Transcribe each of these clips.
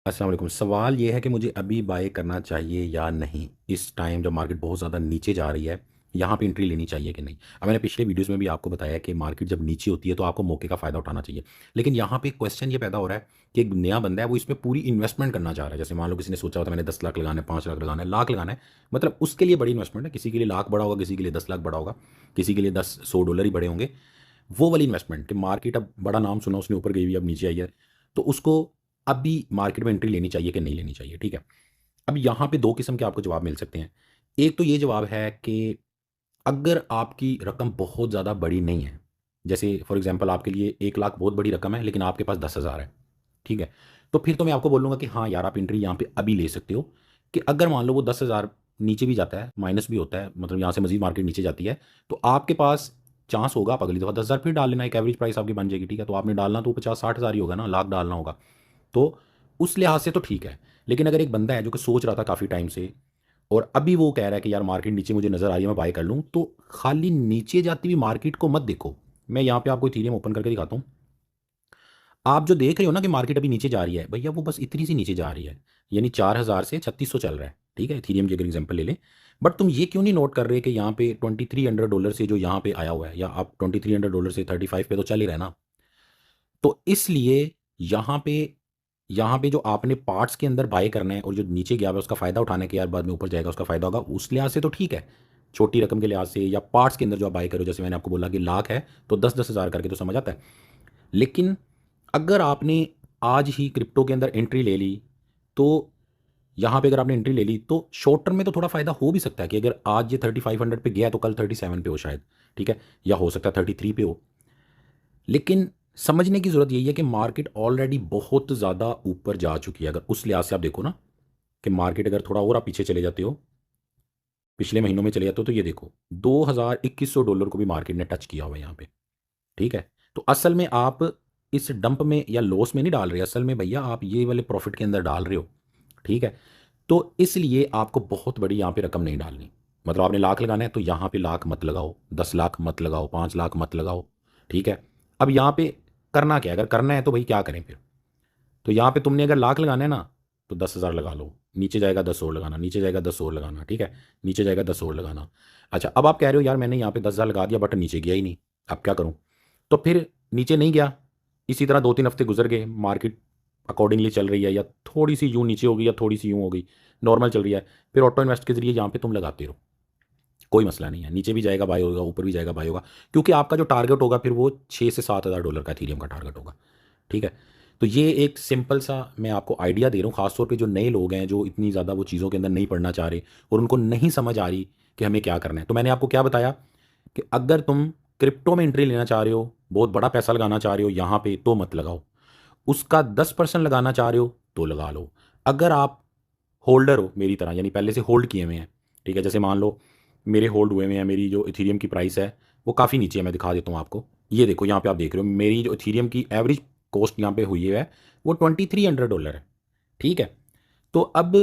अस्सलाम वालेकुम। सवाल ये है कि मुझे अभी बाय करना चाहिए या नहीं? इस टाइम जब मार्केट बहुत ज़्यादा नीचे जा रही है, यहाँ पे एंट्री लेनी चाहिए कि नहीं? अब मैंने पिछले वीडियोज़ में भी आपको बताया कि मार्केट जब नीचे होती है तो आपको मौके का फ़ायदा उठाना चाहिए। लेकिन यहाँ पे क्वेश्चन ये पैदा हो रहा है कि एक नया बंदा है वो इसमें पूरी इन्वेस्टमेंट करना चाह रहा है। जैसे मान लो किसी ने सोचा होता है मैंने 10 लाख लगाना है, 5 लाख लगाना है, लाख लगाना है, मतलब उसके लिए बड़ी इन्वेस्टमेंट है। किसी के लिए लाख बड़ा होगा, किसी के लिए 10 लाख बड़ा होगा, किसी के लिए 10-100 डॉलर ही बड़े होंगे। वो वाली इन्वेस्टमेंट कि मार्केट अब बड़ा नाम सुना उसने ऊपर गई हुई अब नीचे आई है, तो उसको अभी मार्केट में एंट्री लेनी चाहिए कि नहीं लेनी चाहिए, ठीक है? अब यहाँ पे 2 किस्म के आपको जवाब मिल सकते हैं। एक तो ये जवाब है कि अगर आपकी रकम बहुत ज़्यादा बड़ी नहीं है, जैसे फॉर एग्ज़ाम्पल आपके लिए 1 लाख बहुत बड़ी रकम है लेकिन आपके पास 10,000 है, ठीक है? तो फिर तो मैं आपको बोलूँगा कि हाँ यार, आप एंट्री यहाँ पे अभी ले सकते हो कि अगर मान लो वो 10,000 नीचे भी जाता है, माइनस भी होता है, मतलब यहाँ से मज़ीद मार्केट नीचे जाती है, तो आपके पास चांस होगा आप अगली दफ़ा 10,000 फिर डाल लेना, एक एवरेज प्राइस आपकी बन जाएगी, ठीक है? तो आपने डालना तो 50-60 हज़ार ही होगा ना, लाख डालना होगा। तो उस लिहाज से तो ठीक है। लेकिन अगर एक बंदा है जो कि सोच रहा था काफ़ी टाइम से और अभी वो कह रहा है कि यार मार्केट नीचे मुझे नज़र आ रही है, मैं बाय कर लूँ, तो खाली नीचे जाती हुई मार्केट को मत देखो। मैं यहाँ पे आपको इथेरियम ओपन करके दिखाता हूँ। आप जो देख रहे हो ना कि मार्केट अभी नीचे जा रही है, भैया वो बस इतनी सी नीचे जा रही है। यानी 4,000 से 3600 चल रहा है, ठीक है? इथेरियम की अगर एग्ज़ाम्पल ले लें। बट तुम ये क्यों नहीं नोट कर रहे कि यहाँ पे $2300 से जो यहाँ पे आया हुआ है, या आप $2300 से 35 पे तो चल ही रहा है ना। तो इसलिए यहाँ पे यहाँ पे जो आपने पार्ट्स के अंदर बाय करना है और जो नीचे गया हुआ है उसका फ़ायदा उठाना है कि यार बाद में ऊपर जाएगा उसका फ़ायदा होगा, उस लिहाज से तो ठीक है। छोटी रकम के लिहाज से या पार्ट्स के अंदर जो आप बाय करो, जैसे मैंने आपको बोला कि लाख है तो 10-10 हज़ार करके तो समझ आता है। लेकिन अगर आपने आज ही क्रिप्टो के अंदर एंट्री ले ली, तो यहाँ पे अगर आपने एंट्री ले ली तो शॉर्ट टर्म में तो थोड़ा फ़ायदा हो भी सकता है कि अगर आज ये 3500 पे गया तो कल 37 पे हो शायद, ठीक है? या हो सकता है 33 पे हो। लेकिन समझने की ज़रूरत यही है कि मार्केट ऑलरेडी बहुत ज़्यादा ऊपर जा चुकी है। अगर उस लिहाज से आप देखो ना कि मार्केट अगर थोड़ा और आप पीछे चले जाते हो, पिछले महीनों में चले जाते हो, तो ये देखो 2000-2100 डॉलर को भी मार्केट ने टच किया हुआ है यहाँ पे, ठीक है? तो असल में आप इस डंप में या लॉस में नहीं डाल रहे, असल में भैया आप ये वाले प्रॉफिट के अंदर डाल रहे हो, ठीक है? तो इसलिए आपको बहुत बड़ी यहाँ पे रकम नहीं डालनी। मतलब आपने लाख लगाना है तो यहाँ पे लाख मत लगाओ, 10 लाख मत लगाओ, 5 लाख मत लगाओ, ठीक है? अब यहाँ पे करना क्या है? अगर करना है तो भाई क्या करें फिर? तो यहाँ पे तुमने अगर लाख लगाना है ना, तो 10,000 लगा लो, नीचे जाएगा 10 और लगाना, नीचे जाएगा 10 और लगाना, ठीक है? नीचे जाएगा 10 और लगाना। अच्छा, अब आप कह रहे हो यार मैंने यहाँ पे 10,000 लगा दिया बट नीचे गया ही नहीं, अब क्या करूँ? तो फिर नीचे नहीं गया, इसी तरह 2-3 हफ्ते गुजर गए, मार्केट अकॉर्डिंगली चल रही है या थोड़ी सी यूँ नीचे हो गई या थोड़ी सी यूँ हो गई, नॉर्मल चल रही है, फिर ऑटो इन्वेस्ट के जरिए यहाँ पे तुम लगाते रहो, कोई मसला नहीं है। नीचे भी जाएगा बाय होगा, ऊपर भी जाएगा बाय होगा, क्योंकि आपका जो टारगेट होगा फिर वो 6 से 7 हज़ार डॉलर का इथेरियम का टारगेट होगा, ठीक है? तो ये एक सिंपल सा मैं आपको आइडिया दे रहा हूँ, खासतौर पे जो नए लोग हैं जो इतनी ज़्यादा वो चीज़ों के अंदर नहीं पढ़ना चाह रहे और उनको नहीं समझ आ रही कि हमें क्या करना है। तो मैंने आपको क्या बताया कि अगर तुम क्रिप्टो में एंट्री लेना चाह रहे हो, बहुत बड़ा पैसा लगाना चाह रहे हो यहाँ पे, तो मत लगाओ। उसका 10% लगाना चाह रहे हो तो लगा लो। अगर आप होल्डर हो मेरी तरह, यानी पहले से होल्ड किए हुए हैं, ठीक है? जैसे मान लो मेरे होल्ड हुए हुए हैं, मेरी जो इथेरियम की प्राइस है वो काफ़ी नीचे है, मैं दिखा देता हूँ आपको। ये देखो यहाँ पे आप देख रहे हो मेरी जो इथेरियम की एवरेज कॉस्ट यहाँ पे हुई है वो $2300 है, ठीक है? तो अब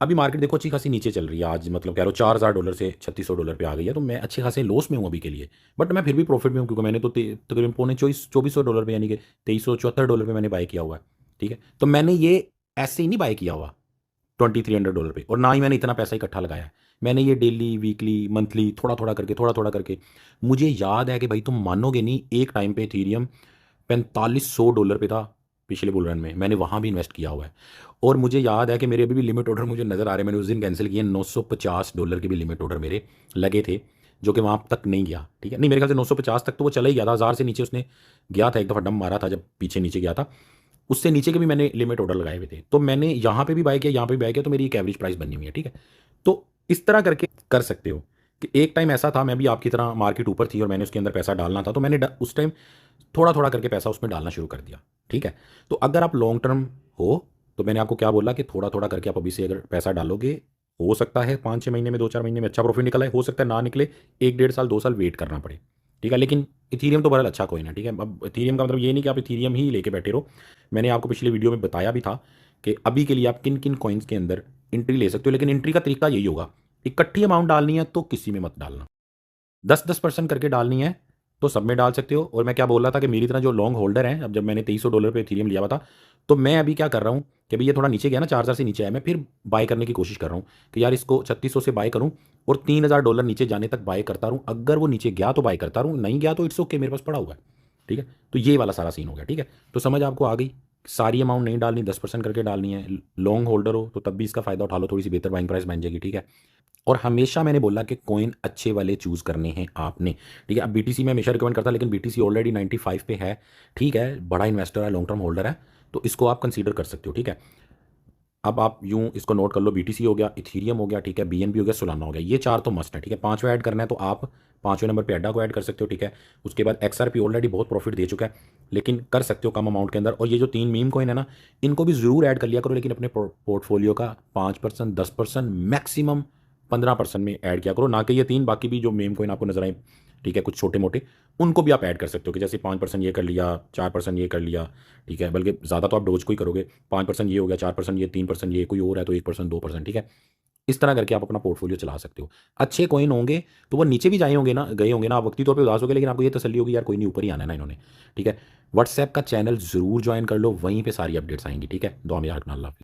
अभी मार्केट देखो अच्छी खासी नीचे चल रही है आज, मतलब कह रहा हूँ $4,000 से $3600 पे आ गई है, तो मैं अच्छे खासे लॉस में हूँ अभी के लिए। बट मैं फिर भी प्रॉफिट में हूँ क्योंकि मैंने तो तकरीबन पौने 2400 डॉलर पे, यानी कि $2374 पे मैंने बाय किया हुआ है, ठीक है? तो मैंने ये ऐसे ही नहीं बाय किया हुआ $2300 पे, और ना ही मैंने इतना पैसा इकट्ठा लगाया है। मैंने ये डेली, वीकली, मंथली, थोड़ा थोड़ा करके मुझे याद है कि भाई तुम मानोगे नहीं, एक टाइम पे इथेरियम $4500 पे था पिछले बुल रन में, मैंने वहाँ भी इन्वेस्ट किया हुआ है। और मुझे याद है कि मेरे अभी भी लिमिट ऑर्डर मुझे नज़र आ रहे हैं, मैंने उस दिन कैंसिल किए, $950 के भी लिमिट ऑर्डर मेरे लगे थे, जो कि वहाँ तक नहीं गया, ठीक है? नहीं, मेरे ख्याल से 950 तक तो वो चला ही गया था, 1000 से नीचे उसने गया था, एक दफ़ा डंप मारा था जब पीछे नीचे गया था। उससे नीचे के भी मैंने लिमिट ऑर्डर लगाए हुए थे, तो मैंने यहाँ पे भी बाय किया, यहाँ पे भी बाय किया, तो मेरी एक एवरेज प्राइस बनी हुई है, ठीक है? तो इस तरह करके कर सकते हो कि एक टाइम ऐसा था, मैं भी आपकी तरह मार्केट ऊपर थी और मैंने उसके अंदर पैसा डालना था, तो मैंने उस टाइम थोड़ा थोड़ा करके पैसा उसमें डालना शुरू कर दिया, ठीक है? तो अगर आप लॉन्ग टर्म हो, तो मैंने आपको क्या बोला कि थोड़ा थोड़ा करके आप अभी से अगर पैसा डालोगे, हो सकता है 5-6 महीने में, 2-4 महीने में अच्छा प्रॉफिट निकला है, हो सकता है ना निकले, 1-1.5 साल 2 साल वेट करना पड़े, ठीक है? लेकिन इथीरियम तो बड़ा अच्छा कॉइन है, ठीक है? अब इथीरियम का मतलब ये नहीं कि आप इथीरियम ही लेके बैठे रहो। मैंने आपको पिछले वीडियो में बताया भी था कि अभी के लिए आप किन किन कॉइन्स के अंदर एंट्री ले सकते हो, लेकिन एंट्री का तरीका यही होगा, इकट्ठी अमाउंट डालनी है तो किसी में मत डालना, 10-10% करके डालनी है तो सब में डाल सकते हो। और मैं क्या बोल रहा था कि मेरी तरह जो लॉन्ग होल्डर हैं, अब जब मैंने $2300 पे इथेरियम लिया हुआ था, तो मैं अभी क्या कर रहा हूँ कि भाई ये थोड़ा नीचे गया ना, 4000 से नीचे आया, मैं फिर बाय करने की कोशिश कर रहा हूँ कि यार इसको 3600 से बाय करूँ और $3000 नीचे जाने तक बाय करता रहूँ। अगर वो नीचे गया तो बाय करता रहूँ, नहीं गया तो इट्स ओके, मेरे पास पड़ा हुआ है। ठीक है, तो ये वाला सारा सीन हो गया। ठीक है, तो समझ आपको आ गई। सारी अमाउंट नहीं डालनी, 10% करके डालनी है। लॉन्ग होल्डर हो तो तब भी इसका फायदा उठा लो, थोड़ी सी बेहतर बाइंग प्राइस बन जाएगी। ठीक है, और हमेशा मैंने बोला कि कॉइन अच्छे वाले चूज़ करने हैं आपने। ठीक है, अब बीटीसी मैं हमेशा रिकमेंड करता, लेकिन बीटीसी ऑलरेडी 95 पे है। ठीक है, बड़ा इन्वेस्टर है, लॉन्ग टर्म होल्डर है, तो इसको आप कंसीडर कर सकते हो। ठीक है, अब आप यूं इसको नोट कर लो, बीटीसी हो गया, इथीरियम हो गया, ठीक है, बीएनबी हो गया, सोलाना हो गया, ये चार तो मस्ट है। ठीक है, पांचवा ऐड करना है तो आप पांचवें नंबर पे अड्डा को ऐड कर सकते हो। ठीक है, उसके बाद एक्सआरपी ऑलरेडी बहुत प्रॉफिट दे चुका है, लेकिन कर सकते हो कम अमाउंट के अंदर। और ये जो तीन मीम कॉइन है ना, इनको भी जरूर ऐड कर लिया करो, लेकिन अपने पोर्टफोलियो का 5%, 10%, मैक्सिमम 15% में ऐड किया करो, ना कि ये तीन। बाकी भी जो मीम कॉइन आपको नजर आए, ठीक है, कुछ छोटे मोटे, उनको भी आप ऐड कर सकते हो कि जैसे 5% ये कर लिया, 4% ये कर लिया। ठीक है, बल्कि ज़्यादा तो आप डोज को ही करोगे। 5% ये हो गया, 4% ये, 3% ये, कोई और है तो 1%, 2%। ठीक है, इस तरह करके आप अपना पोर्टफोलियो चला सकते हो। अच्छे कॉइन होंगे तो वो नीचे भी जाए होंगे ना, गए होंगे ना, आप वक्ती तौर पे उदास होगे, लेकिन आपको ये तसल्ली होगी यार कोई नहीं, ऊपर ही आना है ना इन्होंने। ठीक है, व्हाट्सएप का चैनल जरूर ज्वाइन कर लो, वहीं पे सारी अपडेट्स आएंगी। ठीक है, दुआ में याद रखना, अल्लाह हाफिज़।